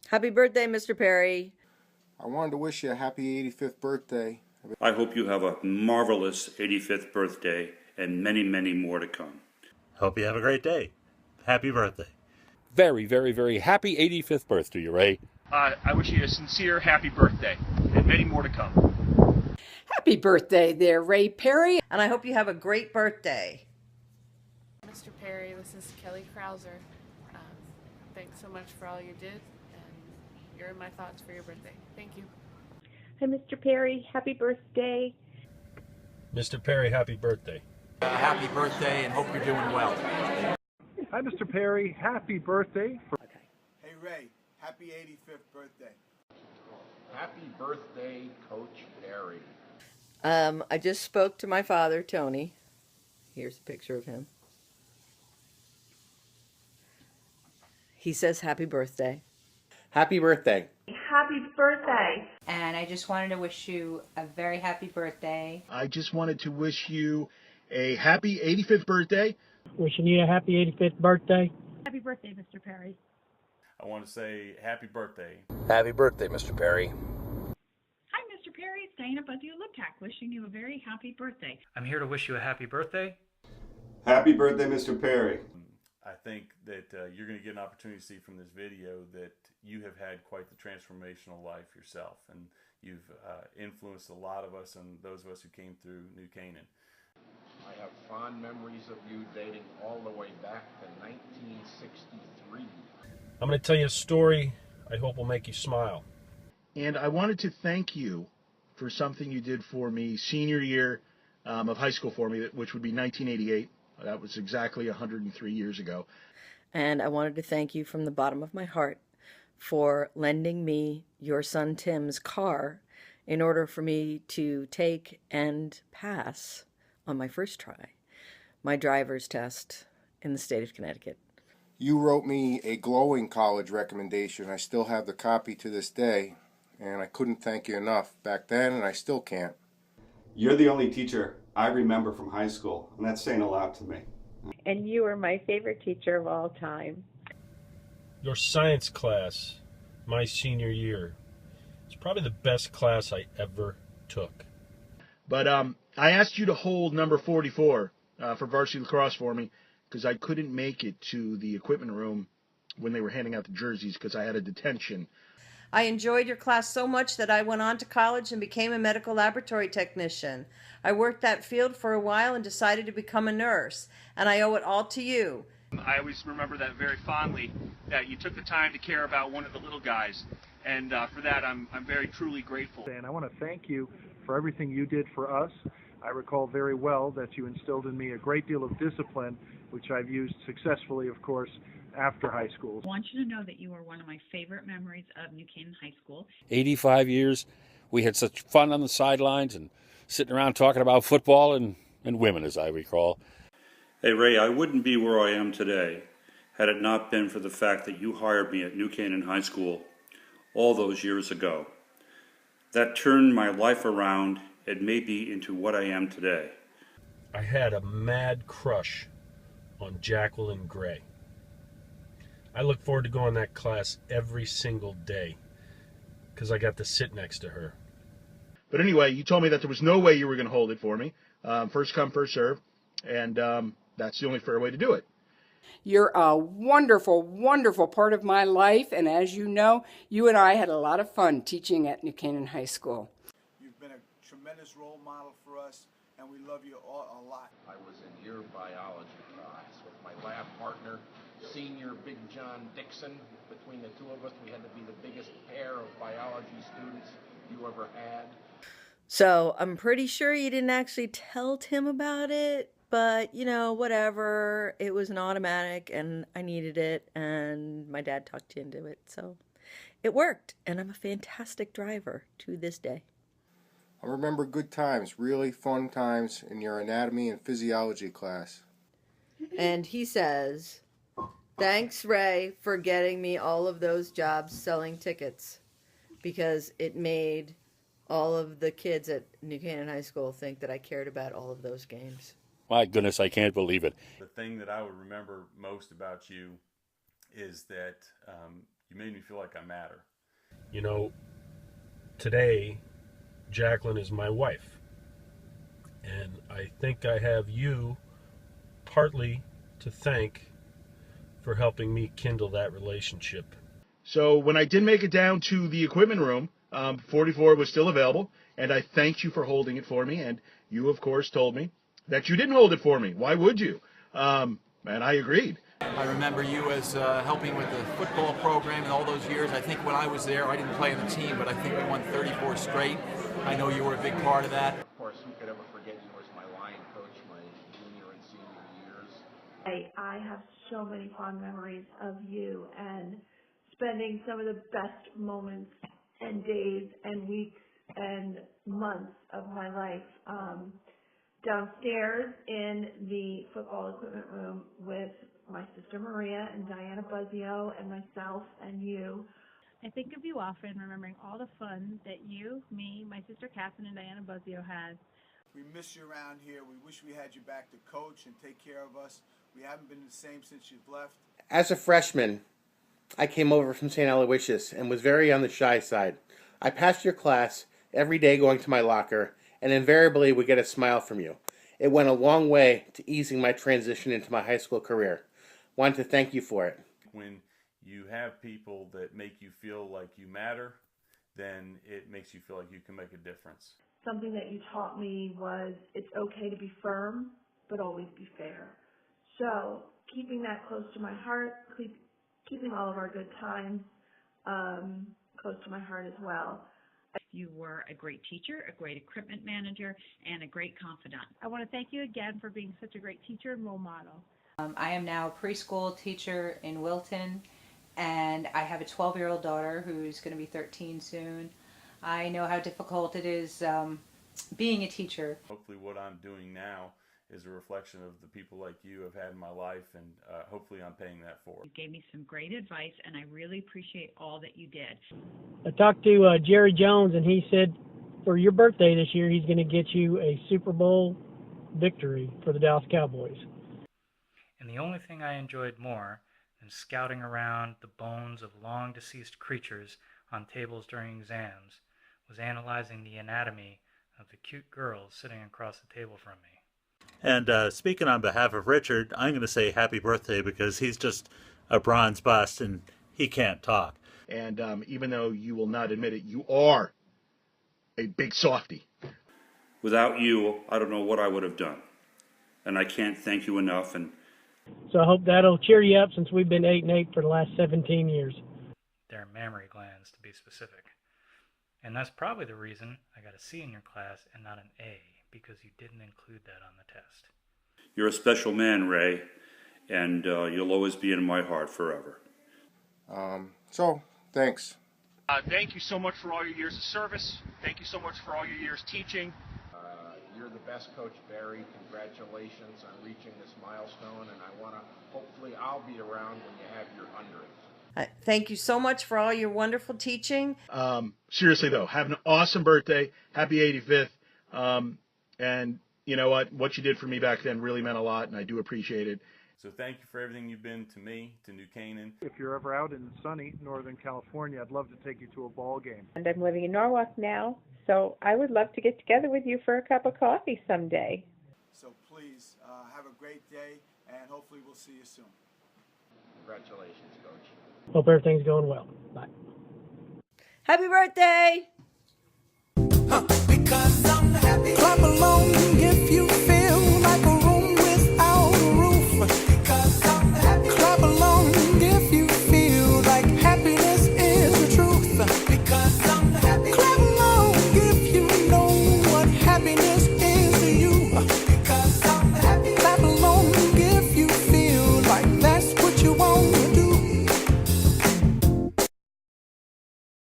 Happy birthday, Mr. Parry. I wanted to wish you a happy 85th birthday. I hope you have a marvelous 85th birthday and many, many more to come. Hope you have a great day. Happy birthday. Very, very, very happy 85th birthday to you, Ray. I wish you a sincere happy birthday and many more to come. Happy birthday there, Ray Parry. And I hope you have a great birthday. Mr. Parry, this is Kelly Krauser. Thanks so much for all you did, and you're in my thoughts for your birthday. Thank you. Hi, Mr. Parry. Happy birthday. Mr. Parry, happy birthday. Happy birthday, and hope you're doing well. Hi, Mr. Parry. Happy birthday. Hey, Ray. Happy 85th birthday. Happy birthday, Coach Parry. I just spoke to my father, Tony. Here's a picture of him. He says happy birthday. Happy birthday. Happy birthday. And I just wanted to wish you a very happy birthday. I just wanted to wish you a happy 85th birthday. Wishing you a happy 85th birthday. Happy birthday, Mr. Parry. I want to say happy birthday. Happy birthday, Mr. Parry. Hi, Mr. Parry. It's Diana Buzio-Liptak wishing you a very happy birthday. I'm here to wish you a happy birthday. Happy birthday, Mr. Parry. I think that you're going to get an opportunity to see from this video that you have had quite the transformational life yourself, and you've influenced a lot of us and those of us who came through New Canaan. I have fond memories of you dating all the way back to 1963. I'm going to tell you a story I hope will make you smile. And I wanted to thank you for something you did for me senior year of high school for me, which would be 1988. That was exactly 103 years ago. And I wanted to thank you from the bottom of my heart for lending me your son Tim's car in order for me to take and pass on my first try my driver's test in the state of Connecticut. You wrote me a glowing college recommendation. I still have the copy to this day, and I couldn't thank you enough back then, and I still can't. You're the only teacher I remember from high school, and that's saying a lot to me. And you are my favorite teacher of all time. Your science class, my senior year, is probably the best class I ever took. But I asked you to hold number 44 for varsity lacrosse for me because I couldn't make it to the equipment room when they were handing out the jerseys because I had a detention. I enjoyed your class so much that I went on to college and became a medical laboratory technician. I worked that field for a while and decided to become a nurse, and I owe it all to you. I always remember that very fondly, that you took the time to care about one of the little guys, and for that I'm very truly grateful. And I want to thank you for everything you did for us. I recall very well that you instilled in me a great deal of discipline, which I've used successfully, of course, after high school. I want you to know that you are one of my favorite memories of New Canaan High School. 85 years. We had such fun on the sidelines and sitting around talking about football and women, as I recall. Hey, Ray, I wouldn't be where I am today had it not been for the fact that you hired me at New Canaan High School all those years ago. That turned my life around and made me into what I am today. I had a mad crush on Jacqueline Gray. I look forward to going to that class every single day because I got to sit next to her. But anyway, you told me that there was no way you were going to hold it for me. First come, first serve. And that's the only fair way to do it. You're a wonderful, wonderful part of my life. And as you know, you and I had a lot of fun teaching at New Canaan High School. You've been a tremendous role model for us, and we love you all a lot. I was in your biology class with my lab partner, Senior Big John Dixon. Between the two of us, we had to be the biggest pair of biology students you ever had. So I'm pretty sure you didn't actually tell Tim about it, but whatever. It was an automatic and I needed it, and my dad talked you into it. So it worked, and I'm a fantastic driver to this day. I remember good times, really fun times in your anatomy and physiology class. And he says, thanks, Ray, for getting me all of those jobs selling tickets, because it made all of the kids at New Canaan High School think that I cared about all of those games. My goodness, I can't believe it. The thing that I would remember most about you is that You made me feel like I matter. You know, today, Jacqueline is my wife. And I think I have you partly to thank for helping me kindle that relationship. So when I did make it down to the equipment room, 44 was still available, and I thanked you for holding it for me. And you, of course, told me that you didn't hold it for me. Why would you? And I agreed. I remember you as helping with the football program in all those years. I think when I was there, I didn't play on the team, but I think we won 34 straight. I know you were a big part of that. Of course, who could ever forget you as my line coach my junior and senior years. I have so many fond memories of you and spending some of the best moments and days and weeks and months of my life downstairs in the football equipment room with my sister Maria and Diana Buzzio and myself and you. I think of you often, remembering all the fun that you, me, my sister Catherine, and Diana Buzzio had. We miss you around here. We wish we had you back to coach and take care of us. We haven't been the same since you've left. As a freshman, I came over from St. Aloysius and was very on the shy side. I passed your class every day going to my locker and invariably would get a smile from you. It went a long way to easing my transition into my high school career. Wanted to thank you for it. When you have people that make you feel like you matter, then it makes you feel like you can make a difference. Something that you taught me was it's okay to be firm, but always be fair. So keeping that close to my heart, keeping all of our good times close to my heart as well. You were a great teacher, a great equipment manager, and a great confidant. I want to thank you again for being such a great teacher and role model. I am now a preschool teacher in Wilton, and I have a 12-year-old daughter who's going to be 13 soon. I know how difficult it is being a teacher. Hopefully what I'm doing now is a reflection of the people like you have had in my life, and hopefully I'm paying that forward. You gave me some great advice, and I really appreciate all that you did. I talked to Jerry Jones, and he said for your birthday this year, he's going to get you a Super Bowl victory for the Dallas Cowboys. And the only thing I enjoyed more than scouting around the bones of long-deceased creatures on tables during exams was analyzing the anatomy of the cute girls sitting across the table from me. And speaking on behalf of Richard, I'm going to say happy birthday because he's just a bronze bust and he can't talk. And even though you will not admit it, you are a big softy. Without you, I don't know what I would have done. And I can't thank you enough. And So I hope that'll cheer you up since we've been 8-8 for the last 17 years. Their mammary glands, to be specific. And that's probably the reason I got a C in your class and not an A, because you didn't include that on the test. you're a special man, Ray, and you'll always be in my heart forever. So, thanks. Thank you so much for all your years of service. Thank you so much for all your years teaching. You're the best coach, Barry. Congratulations on reaching this milestone, and hopefully I'll be around when you have your 100th. Thank you so much for all your wonderful teaching. Seriously, though, have an awesome birthday. Happy 85th. And you know what you did for me back then really meant a lot, and I do appreciate it. So thank you for everything you've been to me, to New Canaan. If you're ever out in sunny Northern California, I'd love to take you to a ball game. And I'm living in Norwalk now, so I would love to get together with you for a cup of coffee someday. So please, have a great day, and hopefully we'll see you soon. Congratulations, Coach. Hope everything's going well. Bye. Happy birthday!